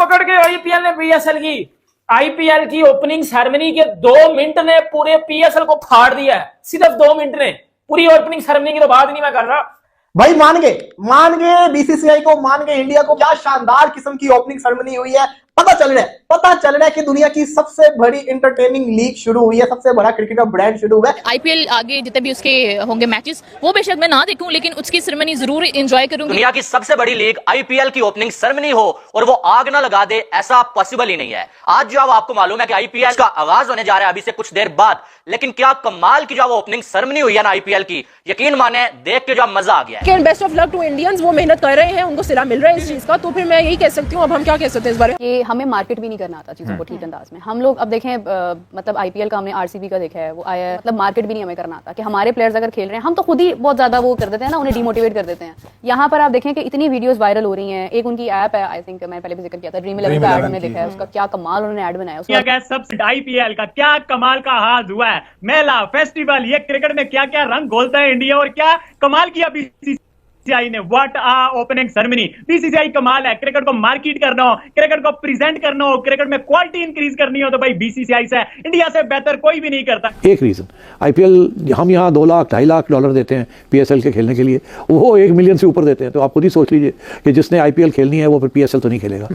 पकड़ के आईपीएल ने पीएसएल की आईपीएल की ओपनिंग सेरेमनी के 2 मिनट ने पूरे पीएसएल को फाड़ दिया है। सिर्फ 2 मिनट ने, पूरी ओपनिंग सेरेमनी की तो बात नहीं मैं कर रहा। भाई मान गए बीसीसीआई को, मान गए इंडिया को। क्या शानदार किस्म की ओपनिंग सेरेमनी हुई है। पता चल रहा है कि दुनिया की सबसे बड़ी एंटरटेनिंग लीग शुरू हुई है, सबसे बड़ा क्रिकेट का ब्रांड शुरू हुआ है। आईपीएल आगे जितने भी उसके होंगे मैचेस, वो बेशक मैं ना देखूं, लेकिन उसकी सेरेमनी जरूर एंजॉय करूंगी। दुनिया की सबसे बड़ी लीग आईपीएल की ओपनिंग सेरेमनी हो और वो आग ना लगा दे, ऐसा पॉसिबल ही नहीं है। आज जो आपको मालूम है कि आईपीएल का आगाज होने जा रहा है अभी से कुछ देर बाद, लेकिन क्या कमाल की जो ओपनिंग सेरेमनी हुई है ना आईपीएल की, यकीन माने देख के जो मजा आ गया है। Best of luck to Indians, वो मेहनत कर रहे हैं, उनको सिला मिल रहा है इस चीज का, तो फिर मैं यही कह सकती हूँ। अब हम क्या कह सकते हैं इस बारे में? हमें मार्केट भी नहीं करना आता चीजों को ठीक अंदाज में। हम लोग अब देखें, मतलब आईपीएल का हमने आरसीबी का देखा है, वो आया, मतलब मार्केट भी नहीं हमें करना आता कि हमारे प्लेयर्स अगर खेल रहे हैं, हम तो खुद ही बहुत ज्यादा वो कर देते हैं ना, उन्हें डिमोटिवेट कर देते हैं। यहाँ पर आप देखें कि इतनी वीडियोस वायरल हो रही हैं। एक उनकी ऐप है, आई थिंक मैंने पहले भी जिक्र किया था, ड्रीम 11 का ऐड हमने देखा है, उसका क्या कमाल उन्होंने ऐड बनाया। उसका सबसे आईपीएल का क्या कमाल का हाथ हुआ है, मेला फेस्टिवल, ये क्रिकेट में क्या क्या रंग घोलता है इंडिया, और क्या कमाल किया बीसीसीआई ने। What opening ceremony. बीसीसीआई कमाल है। क्रिकेट को मार्केट करना हो, क्रिकेट को प्रेजेंट करना हो, क्रिकेट में क्वालिटी इंक्रीज करनी हो, तो भाई बीसीसीआई से, इंडिया से बेहतर कोई भी नहीं करता। एक रीजन आईपीएल, हम यहाँ 2 लाख 2.5 लाख डॉलर देते हैं पीएसएल के खेलने के लिए, वो 1 मिलियन से ऊपर देते हैं। तो आप खुद ही सोच लीजिए कि जिसने आईपीएल खेलनी है वो फिर पीएसएल तो नहीं खेलेगा,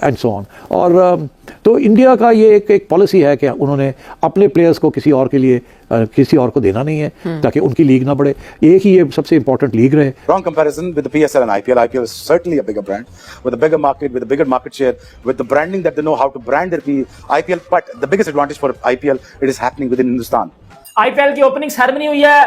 एंड सो ऑन। और तो इंडिया का ये एक पॉलिसी है कि उन्होंने अपने प्लेयर्स को किसी और के लिए किसी और को देना नहीं है, ताकि उनकी लीग ना बढ़े। एक ही ये सबसे इंपॉर्टेंट लीग रहे। Wrong comparison with the PSL and IPL. IPL is certainly a bigger brand with a bigger market, with a bigger market share, with the branding that they know how to brand their IPL. But the biggest advantage for IPL, it is happening within Hindustan. IPL की opening ceremony हुई है,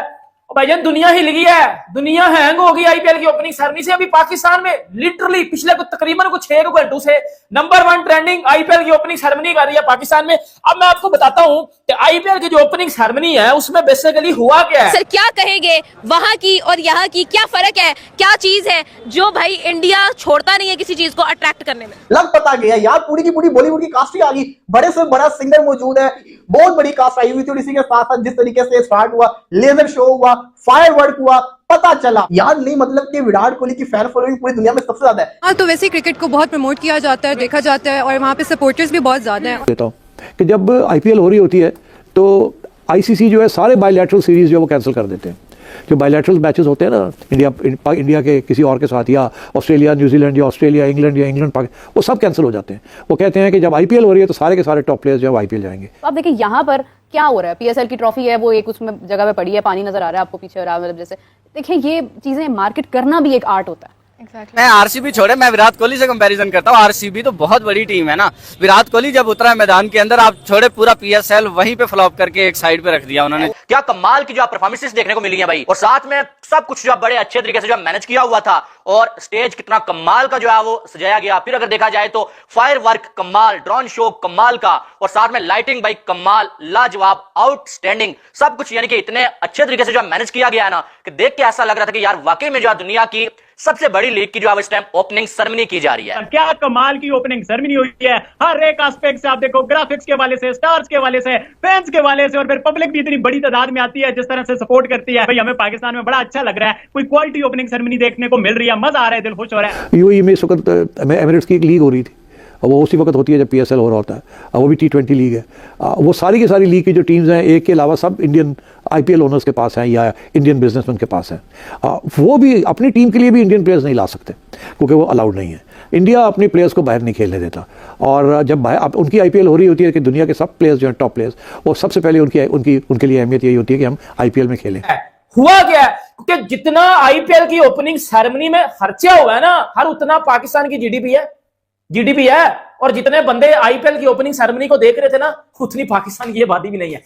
भाईजान दुनिया हिल गई है, दुनिया hang हो गई आईपीएल की ओपनिंग सेरेमनी से। अभी पाकिस्तान में लिटरली पिछले तकरीबन 6 घंटों से नंबर 1 ट्रेंडिंग आईपीएल की ओपनिंग सेरेमनी कर रही है पाकिस्तान में। अब मैं आपको बताता हूं कि आईपीएल की जो ओपनिंग सेरेमनी है उसमें बेसिकली हुआ क्या है। सर क्या कहेंगे, वहां की और यहाँ की क्या फर्क है, क्या चीज है जो भाई इंडिया छोड़ता नहीं है किसी चीज को अट्रैक्ट करने में? लग पता गया यार, पूरी की पूरी बॉलीवुड की कास्ट ही आ गई। बड़े से बड़ा सिंगर मौजूद है, बहुत बड़ी कास्ट आई हुई थी। और इसी के साथ साथ जिस तरीके से स्टार्ट हुआ, लेजर शो हुआ, फायरवर्क हुआ, पता चला यार नहीं, मतलब कि विराट कोहली की फैन फॉलोइंग पूरी दुनिया में सबसे ज्यादा है। हाँ, तो वैसे क्रिकेट को बहुत प्रमोट किया जाता है, देखा जाता है, और वहाँ पे सपोर्टर्स भी बहुत ज्यादा हैं। देता हूँ कि जब आईपीएल हो रही होती है तो आईसीसी जो है सारे बायलैटरल सीरीज जो वो कैंसिल कर देते हैं। जो बायलैटरल मैचेस होते हैं ना इंडिया के किसी और के साथ, या ऑस्ट्रेलिया न्यूजीलैंड, या ऑस्ट्रेलिया इंग्लैंड, या इंग्लैंड पाकिस्तान, वो सब कैंसिल हो जाते हैं। वो कहते हैं कि जब आईपीएल हो रही है तो सारे के सारे टॉप प्लेयर्स जो है आईपीएल जाएंगे। तो आप देखिए यहाँ पर क्या हो रहा है। पीएसएल की ट्रॉफी है, वो एक उसमें जगह पे पड़ी है, पानी नजर आ रहा है आपको पीछे, और मतलब जैसे देखिए ये चीजें मार्केट करना भी एक आर्ट होता है। मैं आरसीबी छोड़े, मैं विराट कोहली से कंपैरिजन करता हूँ। आरसीबी तो बहुत बड़ी टीम है ना। विराट कोहली जब उतरा है मैदान के अंदर, आप छोड़े पूरा पीएसएल वहीं पे फ्लॉप करके एक साइड पे रख दिया उन्होंने। क्या कमाल की जो परफॉर्मेंसेस देखने को मिली है भाई, और साथ में सब कुछ जो बड़े अच्छे तरीके से जो मैनेज किया हुआ था, और स्टेज कितना कमाल का जो है वो सजाया गया। फिर अगर देखा जाए तो फायर वर्क कमाल, ड्रोन शो कमाल का, और साथ में लाइटिंग भाई कमाल, लाजवाब, आउटस्टैंडिंग, सब कुछ यानी कि इतने अच्छे तरीके से जो मैनेज किया गया है ना, कि देख के ऐसा लग रहा था कि यार वाकई में जो दुनिया की सबसे बड़ी लीग की जो इस टाइम ओपनिंग सेरेमनी की जा रही है। क्या कमाल की ओपनिंग सेरेमनी हुई है। हर एक एस्पेक्ट से आप देखो, ग्राफिक्स के वाले से, स्टार्स के वाले से, फैंस के वाले से, और फिर पब्लिक भी इतनी बड़ी तादाद में आती है जिस तरह से सपोर्ट करती है। भाई हमें पाकिस्तान में बड़ा अच्छा लग रहा है, कोई क्वालिटी ओपनिंग सेरेमनी देखने को मिल रही है, मजा आ रहा है, दिल खुश हो रहा है। यूएई में इस वक्त एमिरेट्स की एक लीग हो रही थी, वो उसी वक्त होती है जब पीएसएल हो रहा होता है, वो भी T20 लीग है। वो सारी की सारी लीग की जो टीम्स हैं, एक के अलावा सब इंडियन आईपीएल ओनर्स के पास हैं या इंडियन बिजनेसमैन के पास हैं। वो भी अपनी टीम के लिए भी इंडियन प्लेयर्स नहीं ला सकते क्योंकि वो अलाउड नहीं है। इंडिया अपने प्लेयर्स को बाहर नहीं खेलने देता, और जब उनकी आईपीएल हो रही होती है कि दुनिया के सब प्लेयर्स जो हैं टॉप प्लेयर्स, वो सबसे पहले उनके लिए अहमियत यही होती है कि हम आईपीएल में खेलें। हुआ क्या है, क्योंकि जितना आईपीएल की ओपनिंग सेरेमनी में खर्चा हुआ है ना, हर उतना पाकिस्तान की जीडीपी है, और जितने बंदे आईपीएल की ओपनिंग सेरेमनी को देख रहे थे ना, उतनी पाकिस्तान की आबादी भी नहीं है।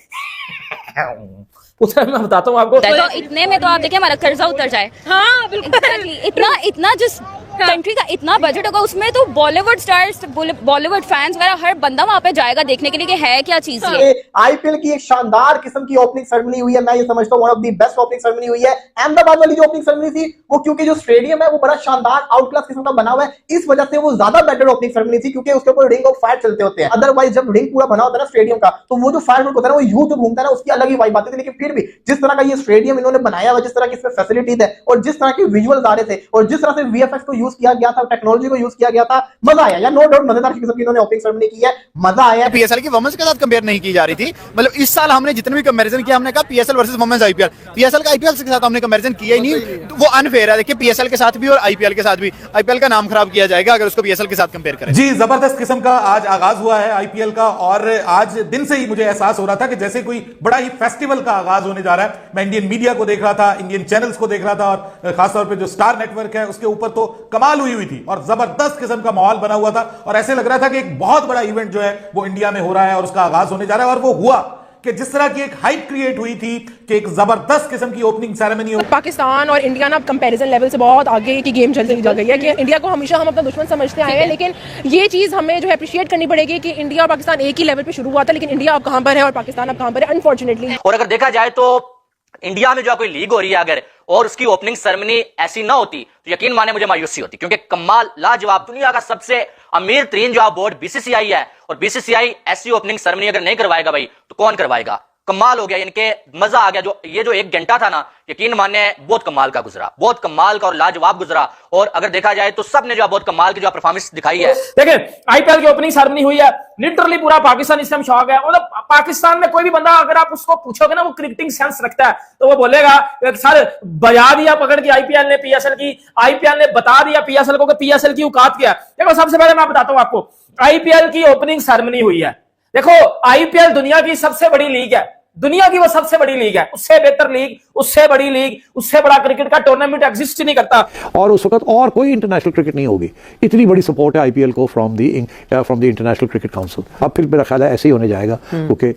उतना मैं बताता हूँ आपको। तो इतने में तो आप देखिए हमारा कर्जा उतर जाए। हाँ बिल्कुल। इतना जिस कंट्री का इतना बजट होगा, उसमें तो बॉलीवुड स्टार्स, बॉलीवुड फैंस वगैरह हर बंदा वहाँ पे जाएगा देखने के लिए कि है क्या चीज ये। आईपीएल की एक शानदार किस्म की ओपनिंग सेरेमनी हुई है। मैं ये समझता हूँ one of the best opening ceremony हुई है। अहमदाबाद वाली जो ओपनिंग सेरेमनी थी, वो क्योंकि जो स्टेडियम है वो बड़ा शानदार आउट क्लास किस्म का बना हुआ है, इस वजह से वो ज्यादा बेटर ओपनिंग सेरेमनी थी, क्योंकि उसके ऊपर रिंग ऑफ फायर चलते होते हैं। अदरवाइज जब रिंग पूरा बना होता है ना स्टेडियम का, तो वो जो फायर होता है ना, वो यूं जो घूमता है ना, उसकी अलग ही वाइब आती थी। लेकिन फिर भी जिस तरह का ये स्टेडियम इन्होंने बनाया हुआ, जिस तरह की इसमें फैसिलिटीज है, और जिस तरह के विजुअल्स आ रहे थे, और जिस तरह से वीएफएक्स को यूज यूज किया गया था, टेक्नोलॉजी को यूज किया गया था, मजा आया यार, नो डाउट मजेदार किस्म की इन्होंने ओपनिंग सेरेमनी की है, मजा आया। पीएसएल की वुमेन्स के साथ कंपेयर नहीं की जा रही थी, मतलब इस साल हमने जितने भी कंपैरिजन किया हमने कहा PSL versus women's IPL, PSL का आईपीएल के साथ हमने कंपैरिजन किया ही नहीं, वो अनफेयर है। देखिए पीएसएल के साथ भी और आईपीएल के साथ भी, आईपीएल का नाम खराब किया जाएगा अगर उसको पीएसएल के साथ कंपेयर करें। जी, जबरदस्त किस्म का आज आगाज हुआ है आईपीएल का, और आज दिन से ही मुझे एहसास हो रहा था कि जैसे कोई बड़ा ही फेस्टिवल का आगाज होने जा रहा है। मैं इंडियन मीडिया को देख रहा था, इंडियन चैनल्स को देख रहा था, और खासतौर पे जो स्टार नेटवर्क है उसके ऊपर तो कमाल हुई थी और जबरदस्त किस्म का माहौल बना हुआ था, और ऐसे लग रहा था कि एक बहुत बड़ा इवेंट जो है वो इंडिया में हो रहा है और उसका आगाज होने जा रहा है। और वो हुआ कि जिस तरह की एक हाइप क्रिएट हुई थी कि एक जबरदस्त किस्म की ओपनिंग सेरेमनी हो। पाकिस्तान और इंडिया ना कंपैरिजन लेवल से बहुत आगे की गेम चलती जा गई है कि इंडिया को हमेशा हम अपना दुश्मन समझते आए हैं, लेकिन ये चीज़ हमें जो है अप्रिशिएट करनी पड़ेगी कि इंडिया और पाकिस्तान एक ही लेवल पे शुरू हुआ था, लेकिन इंडिया अब कहां पर है और पाकिस्तान अब कहां पर है, अनफॉर्चुनेटली। और अगर देखा जाए तो इंडिया में जो कोई लीग हो रही है अगर, और उसकी ओपनिंग सेरेमनी ऐसी ना होती तो यकीन माने मुझे मायूसी होती, क्योंकि कमाल लाजवाब दुनिया का सबसे अमीर तरीन जो बोर्ड बीसीसीआई है, और बीसीसीआई ऐसी ओपनिंग सेरेमनी अगर नहीं करवाएगा भाई तो कौन करवाएगा। कमाल हो गया, इनके मजा आ गया। जो ये जो 1 घंटा था ना, यकीन माने बहुत कमाल का गुजरा, बहुत कमाल का और लाजवाब गुजरा। और अगर देखा जाए तो सबने जो बहुत कमाल की जो परफॉर्मेंस दिखाई है। देखिए आईपीएल की ओपनिंग सेरेमनी हुई है, लिटरली पूरा पाकिस्तान इस टाइम शॉक है। मतलब पाकिस्तान में कोई भी बंदा अगर आप उसको पूछोगे ना वो क्रिकेटिंग सेंस रखता है तो वो बोलेगा सर बजा दिया पकड़ के आईपीएल ने पीएसएल की, आईपीएल ने बता दिया पीएसएल को कि पीएसएल की औकात क्या है। देखो सबसे पहले मैं बताता हूं आपको, आईपीएल की ओपनिंग सेरेमनी हुई है। देखो आईपीएल दुनिया की सबसे बड़ी लीग है, दुनिया की वो सबसे बड़ी लीग है, उससे बेहतर लीग, उससे बड़ी लीग, उससे बड़ा क्रिकेट का टूर्नामेंट एग्जिस्ट ही नहीं करता। और उस वक्त और कोई इंटरनेशनल क्रिकेट नहीं होगी, इतनी बड़ी सपोर्ट है आईपीएल को from the international cricket council. अब फिर मेरा ख्याल है ऐसे ही होने जाएगा, क्योंकि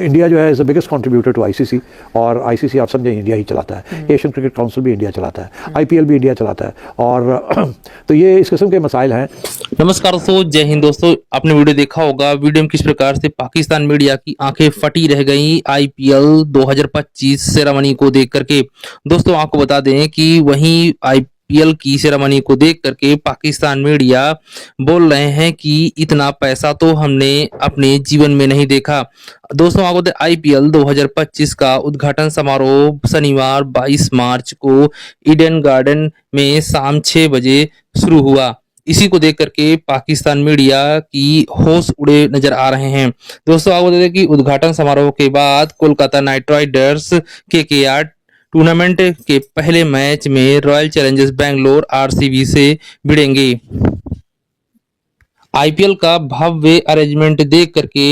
इंडिया जो है is the biggest contributor to ICC, और आईसीसी आप समझें इंडिया ही चलाता है, एशियन क्रिकेट काउंसिल भी इंडिया चलाता है, आईपीएल भी इंडिया चलाता है, और तो ये इस किस्म के मसाइल हैं। नमस्कार दोस्तों, जय हिंद दोस्तों। आपने वीडियो देखा होगा, वीडियो में किस प्रकार से पाकिस्तान मीडिया की आंखें फटी रह गई आईपीएल 2025 सेरेमनी को देख करके। दोस्तों आपको बता दें कि वहीं आईपीएल की सेरेमनी को देख करके पाकिस्तान मीडिया बोल रहे हैं कि इतना पैसा तो हमने अपने जीवन में नहीं देखा। दोस्तों आपको बता आईपीएल 2025 का उद्घाटन समारोह शनिवार 22 मार्च को ईडन गार्डन में शाम 6 बजे शुरू हुआ। इसी को देख करके पाकिस्तान मीडिया की होश उड़े नजर आ रहे हैं। दोस्तों आपको बता दें कि उद्घाटन समारोह के बाद Kolkata night Riders KKR tournament के पहले मैच में रॉयल चैलेंजर्स बैंगलोर आरसीबी से भिड़ेंगे। आईपीएल का भव्य अरेंजमेंट देख करके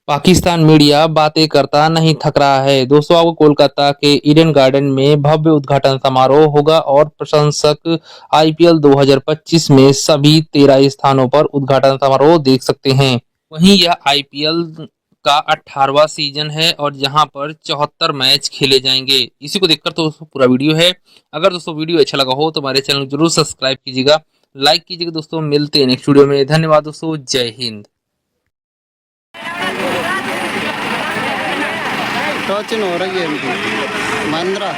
पाकिस्तान मीडिया बातें करता नहीं थक रहा है। दोस्तों आपको कोलकाता के ईडन गार्डन में भव्य उद्घाटन समारोह होगा और प्रशंसक आईपीएल 2025 में सभी 13 स्थानों पर उद्घाटन समारोह देख सकते हैं। वहीं यह आईपीएल का 18वां सीजन है और यहाँ पर 74 मैच खेले जाएंगे। इसी को देखकर तो पूरा वीडियो है। अगर दोस्तों वीडियो अच्छा लगा हो तो हमारे चैनल जरूर सब्सक्राइब कीजिएगा, लाइक कीजिएगा। दोस्तों मिलते हैं नेक्स्ट वीडियो में। धन्यवाद दोस्तों, जय हिंद। टॉर्चन हो रही है इनकी महिंद्रा।